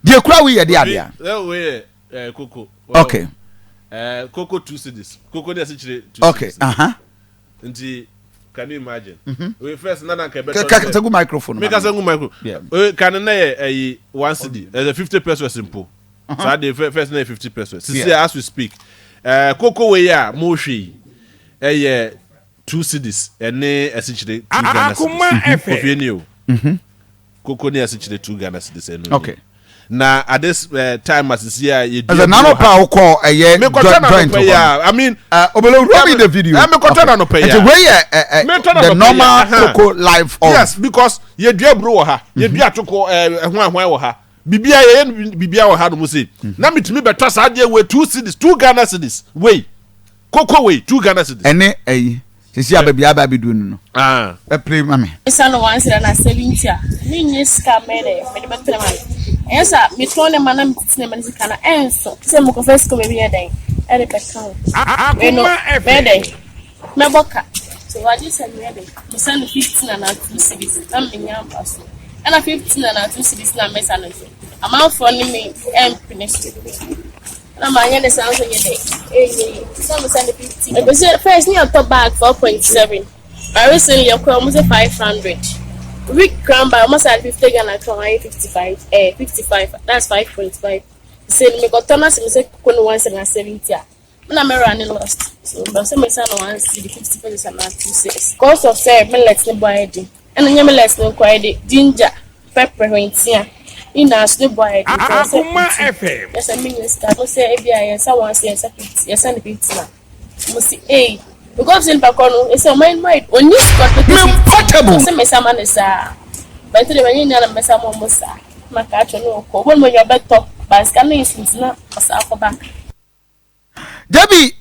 The crowd we are cocoa. Okay. Cocoa 2 cedis. Cocoa is actually 2 okay. Nti can you imagine? We first nana ke better. Ka microphone. Make us a microphone. Yeah. Can na 1 cedi. There's a 50 pesos simple. So the first na 50 pesos. See as we speak. Cocoa we ya mo hwe. 2 cedis. Ene essentially 2 Ghana cedis. Akoma Fm. Cocoa ne essentially 2 Ghana cedis. Okay. Now at this time as is here, as a nano power call a year joint. I mean, Obelo, the video. I'm a content no pay. The normal cocoa life. Yes, because you do bro ha, you do to call one ha. Bibia or had musi. Now me to me better idea way 2 cedis, 2 Ghana cedis. Way cocoa way 2 Ghana cedis. Any sisi ababi ababi do no. Play mami. Esa no one say na 70. Me nyeska mede, me better man. Yes, me tone man na me man sikana enso. Say mo ko Fiscal be here den. E dey pekan. Akoma Fm. Me boka. So what you say me dey. Me send 15 and 2 cedis. Na me nyam paso. And 15 and 2 cedis na me send no. Amount for me Agric Minister. Na my end sounds on your day. Some send 15. Because first me top bag 4.7. I recently your almost 500. Week crumb by almost at 50 Ghana from 55. 55. That's 5.5. Say me got Thomas me say kono 170. Na me running lost. So but say me say no 150 pesos and 26. Cost of say me let me buy it. And then me let me buy it. Ginger, pepper, wentia. Ina still buy it. Akoma Fm. Yes, I minister. I say ABI. Someone say yes, 50. Yes, and 50 na. Must say because in Pakono, it's a mind when you got the portable. Say me sama na sa. But the when you na me sama mo sa. Maka no ko. When you better but can you since na asa for back. Debbie,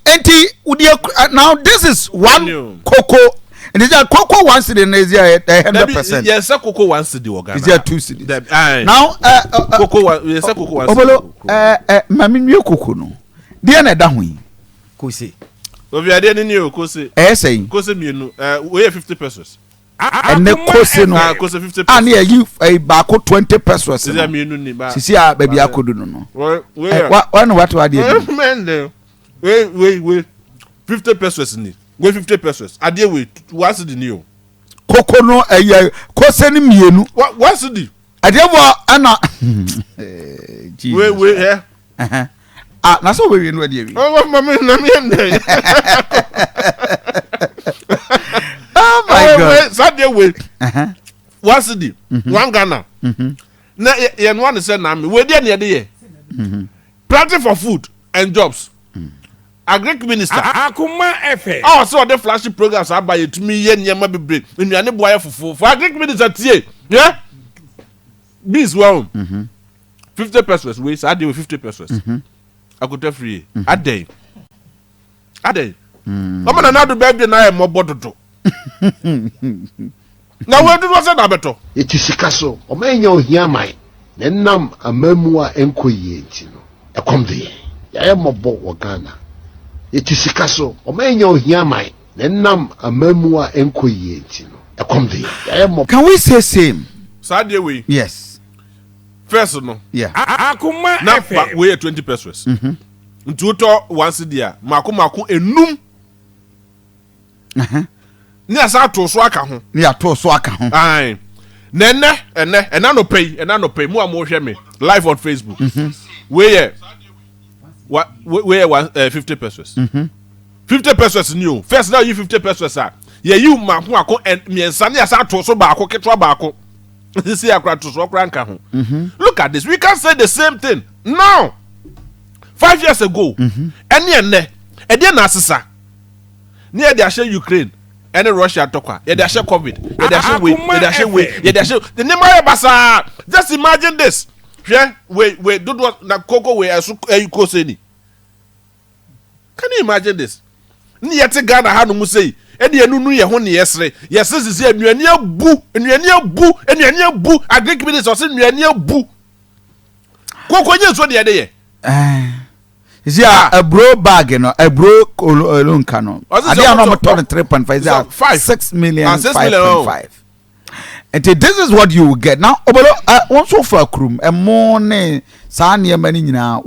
now this is one cocoa. And is there cocoa 1 cedi and is there 100%? Yes, a cocoa 1 cedi or Ghana. Is there 2 cedis? Now, cocoa, yes, a cocoa 1 cedi. Mammy, you cocoa no. Dear Nadahui, Cosi. If you are there in you, Cosi, saying, Cosi, we have 50 pesos. And the Cosi no, Cosi 50 and near you a barco 20 pesos. Is there me? See, baby, I couldn't know. What are you? Wait, 50 pesos in it. Wait 50 pesos. I deal with what's the new cocoa no Cosi mienu. What's the I deal Anna. Wait, here. That's what we know. Oh, my oh my God. Saturday wait. What's the 1 Ghana? Now, you want to send me. We're there near the year. Planting for food and jobs. Agric Minister. Akoma Fm. Oh, so the flashy programs are by to me. Yen be break. When you are not boy for Agric Minister tie. Yeah. This well. 50 pesos. We say I deal with 50 pesos. I could tell free. A day. I'm gonna do baby na more bottle. Now where do was that better? It is Sikaso. O menyo hia mai. Then nam amamua enkoyi enti no. E kom de. Ya e mobo wo Ghana. It is Sikaso. O menyo hia mai. Then nam amamua enkoyi enti no. E kom de. Ya e mobo. Can we say same? Saturday way. Yes. First no. Yeah. Akoma Fm. Now we 20 pesos. Ntuto 1 cedi a mako enum. Ni asa to so aka ho. Ni ato so aka ho. Ai. Ena no pay mu amhwe me live on Facebook. We 50 pesos. 50 pesos new. First now you 50 pesos ah. Ye you mako ako miensa ni asa to so ba ako ketwa ba ako. This year to so kranka ho. Look at this. We can say the same thing. Now 5 years ago, ene na asesa. Ni e dey share Ukraine, ene Russia tokwa. E dey share COVID, e dey share the name of basa. Just imagine this. We do what na cocoa we asu ko say ni. Can you imagine this? Ni yete Ghana ha no mu say, e dey enu ye ho ne yesre. Yesese enuani abu, Agric Minister say enuani abu. Cocoa nye so de ye. Is a bro bag, a bro loan canon. I don't know 3.5. 6 million. 5.5. And this is what you will get now. Also for a crew, a morning, Sanya Manina,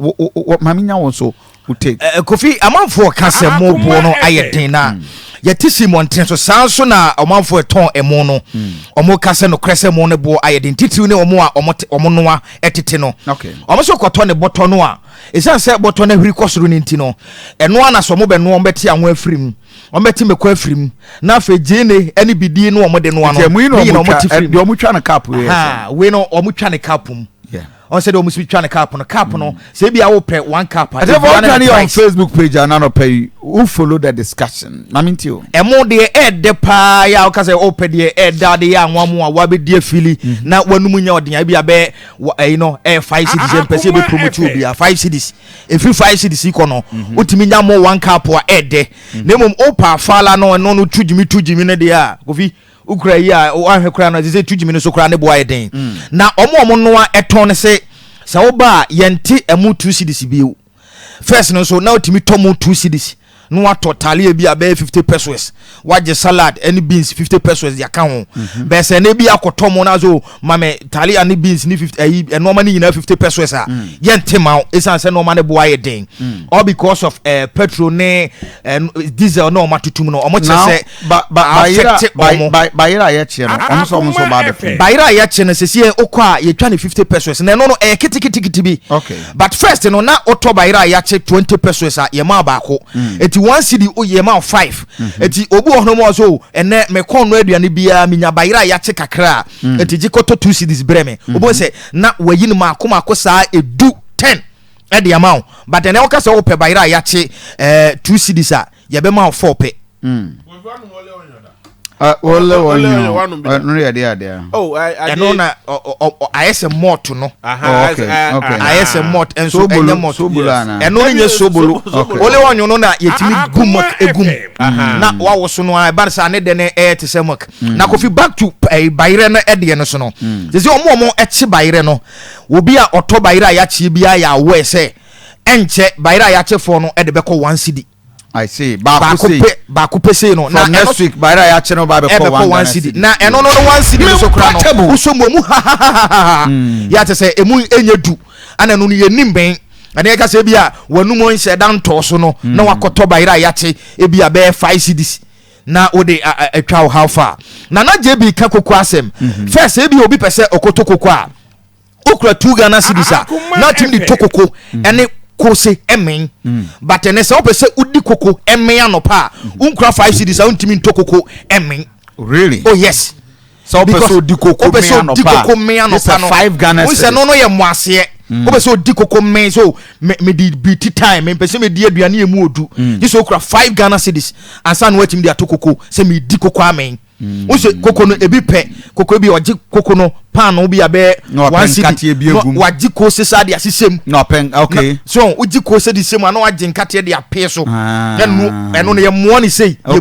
Mamina also would take. Kofi, a month for Casa Mobono, Ayatina. Yetisi Montenso, Sansona, a month for a ton a mono, or more Casano Crescent Monebo, Ayadintitune or more or Monoa etitino. Okay. Almost Cotone Botonoa. It's a set botone recourse runintino, and one as a mobile no betty and wear free. Ometi me kwafrim na fe jene ani bidie no omo de no ano we no omo twa na cap we we no omo twa na capum yeah on said omo twa na cap no say bia wo pe one cap I don't on Facebook page and no pay who follow the discussion na mean you emo de de pa ya o ka say open de daddy ya anwamu a wa be de fili na wanum nya odenya bia be you know 5 cedis person be promote you bia 5 cedis every 5 cedis iko no utimi nya mo one cap a de na mom opa fala no no tujimi ne de a kofi ukra yi a o ahwekra no ze tujimi no so kra ne boa eden na omo no a eton ne se oba yenti emu 2 cedis biu first no so na utimi tomu 2 cedis no what totally be about 50 pesos waje salad any beans 50 pesos ya kan ho be se na bi akotomo na zo mame tali any beans ni 50 e no mani nyina 50 pesos a yente ma esan se no mane boa ye den all because of petrol ne diesel no matutum no omo che se bayira ye che no omo so ba be bayira ye che no se se okwa ye twa ne 50 pesos na no kitikiti bi okay but first no na oto bayira ye che 20 pesos a ye ma ba ko one city oye ma 5 eti obu ohno mo so ene me kon no aduane bia minya bayira ya che kakra eti jikoto 2 cities breme obo se na wayi ni makoma ko saa edu 10 e de amount but ene okasa wo pe bayira ya che 2 cities a ye be ma 4 pe oh I know na I am mot no okay I am mot and so mot and no nye sobolo ole wonyo no na yetimi gumak egum na wa wo so no a barsa ne de ne te semak na kofi back to bayire no ede no so no ze omo eche bayire no obi a oto bayire ya chi bia ya we se enche bayire ya che fo no ede be ko 1 cedi I see baku pese no na next week bayira ya che no ba be ko 1 cedi na eno no 1 cedi so kra no usomo mu ya te se emu enyedu ana no ye nimben ana ye ka se bia wanumo nse dan to so no na wakoto bayira ya che e bia be 5 cedis na ode atwa how far na JB ka kokko asem first e bia obi pese okoto kokko a okra 2 Ghana cedis a na tim di tokoko ene kose emen but ene se opese udi koko emen anopa unkra 5 cedis a untimi ntokoko emen really oh yes so opese udi koko me anopa no 5 Ghana cedis no ye moase opese udi koko men so me di biti time me pese me di aduane emu odu this okra 5 Ghana cedis ansa no watim di atokoko se me di koko amen use koko no ebi pe koko bi oji koko no pan no bi abe 1 cedi waji ko se sa dia sisem no pen okay so uji ko se di sema na waji nkate dia pe so eno no ye mo ni sei o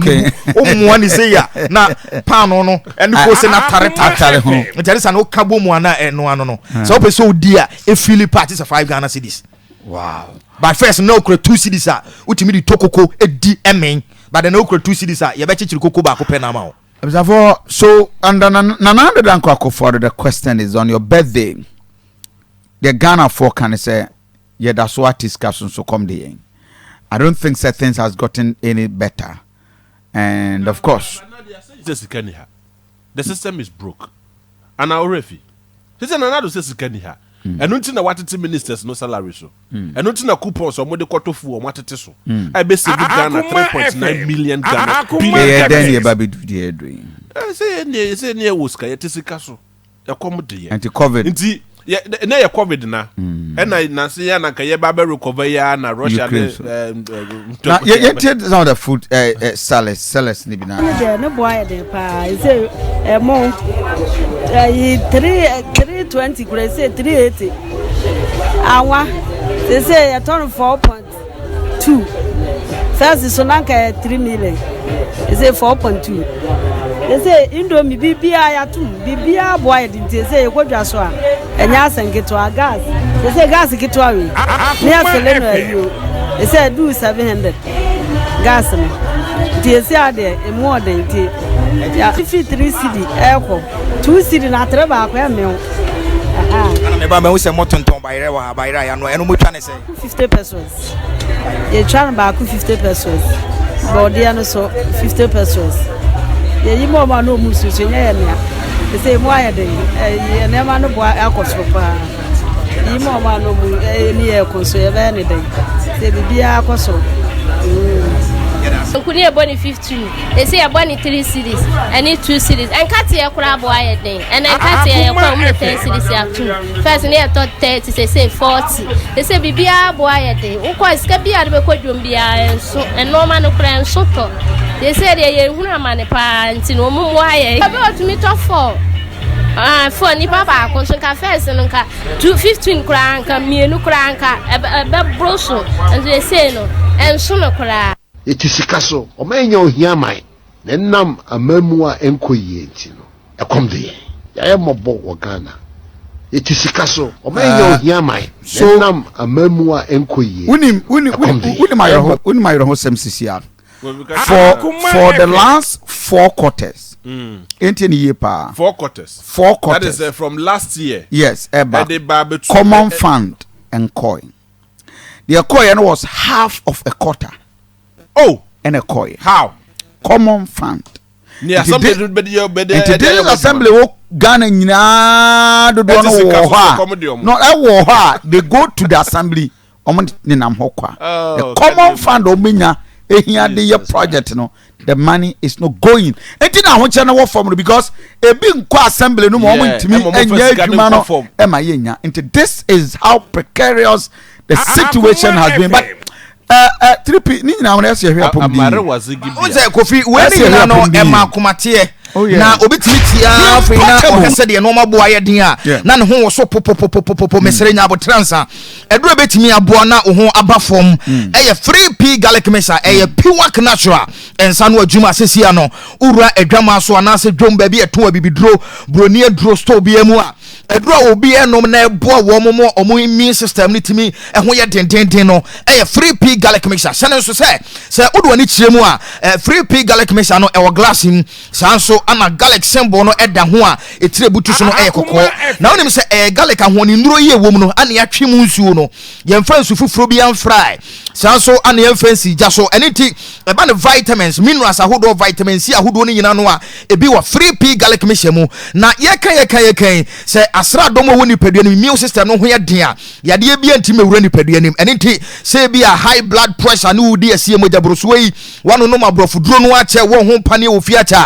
mo ni sei ya na pan no eno ko se na tare ho ntare sa no kabo mu ana eno ano no so pe so di a e fili parties of 5 Ghana cedis wow but first no kro 2 cedis a utimi di tokoko e di emen but the no kro 2 cedis a ye be chichiri koko ba ko pe na ma o. So, and another for the question is on your birthday. The Ghana for can say, yeah, that's what discussion so come the end. I don't think that things has gotten any better, and of course, the system is broke, and our refi. This is another system. And until what ministers no salary so, and until na coupons or mode quarter fu or what it so. I basically Ghana 3.9 million Ghana. Then you baby do doing. Say near Wuska, yet is a castle. A comedy anti COVID. Indeed, yeah, near COVID na. And I Nancy and Kaya Baba recover ya na Russia. Now, you take some of the food sellers nibina. No boy de pa say mo 320 could say 380. Awa they say a ton 4.2. First is Sonanka 3 million. They say 4.2. They say Indomie Bibia ya tu Bibia boy didn't say what just one and yes and get to our gas. They say gas get to our you. They said do 700 gas. They say there more than 53 cedi airport 2 cedi na atre ba ko eme ana me ba me wo se motonton bayre ya no eno mo twa ne say 50 pesos. You try ba ku 50 pesos. Body no so 50 pesos. Ye mo ma no mu susu nya ye ne. Say mo aye den. Ye ne ma no bo akoso pa. Yi mo ma no mu ni e koso ye be ne den. Say bibia akoso. Nkuni eboni 15. They say eboni 3 cedis. I need 2 cedis. And kati e kura bo aye den. And kati e kwa mu 10 cedis ya 2. First ne to 30 say 40. They say bibia bo aye den. Ukwa sika bia de be kwadwom bia enso. Enoma no kura enso to. They say they hunu amane pa nti no mu aye. Abi otumi to 4. For ni baba ko so ka first no ka 215 kura anka mienu kura anka be broso. And they say no enso no kura. Yetisika so omenya ohia man ne nam amamua enkoyie nti no ekom de ya mobo wo Ghana yetisika so omenya ohia man ne nam amamua enkoyie uni mayro semsisia for the last 4 quarters year pa 4 quarters that is from last year. Yes, common fund and coin. The coin was half of a quarter. Oh, and a coin. How? Common fund. Yeah, today's assembly wo Ghana nyina do no wo ha. No, I wo ha. They go to the assembly. The common fund omenya ehia de project no. The money is not going. Enti na ho chana wo form because e bi nko assembly no mo ntimi enya adwuma no e ma yenya. Enti this is how precarious the situation has been. But 3P ni na wona ase hwe apom di unze kofi we ni no e ma komate na obetimi tia afi na okase de no maboa ye den a na ne ho wo so popopopopopo mesere nya abotransa eduro betimi aboa na ho aba fom eye 3P garlic mixer eye pure natural ensa no adwuma asesia no ura adwama so anase dwom ba bi eto abibidro broni aduro store bi emu a eduro obi enom na eboa wo mo immune system ni timi ho ye dendenden no eye 3P garlic mixer sene so se odo ani kiremu a 3P garlic mixer no e wo glass in sanso ana garlic symbol no eda ho a etire butu so no eye kokko na wonim se garlic ahoni nduro ye wom no ana ya twem nsuo no ye mfa nsu fufuro bi am fry sanso ana ye fancy ja so eniti eba ne vitamins minerals ahodo vitamins C ahodo ni nyina no a ebi wa 3P garlic mixer mu na ye kan se asra domo woni padua ni immune system no ho ye den a yade ye bi antime wura ni padua nim eniti se bi a high blood pressure no wudi asie moja broso yi wano no mabrofo duro no ache wo ho pane ofia cha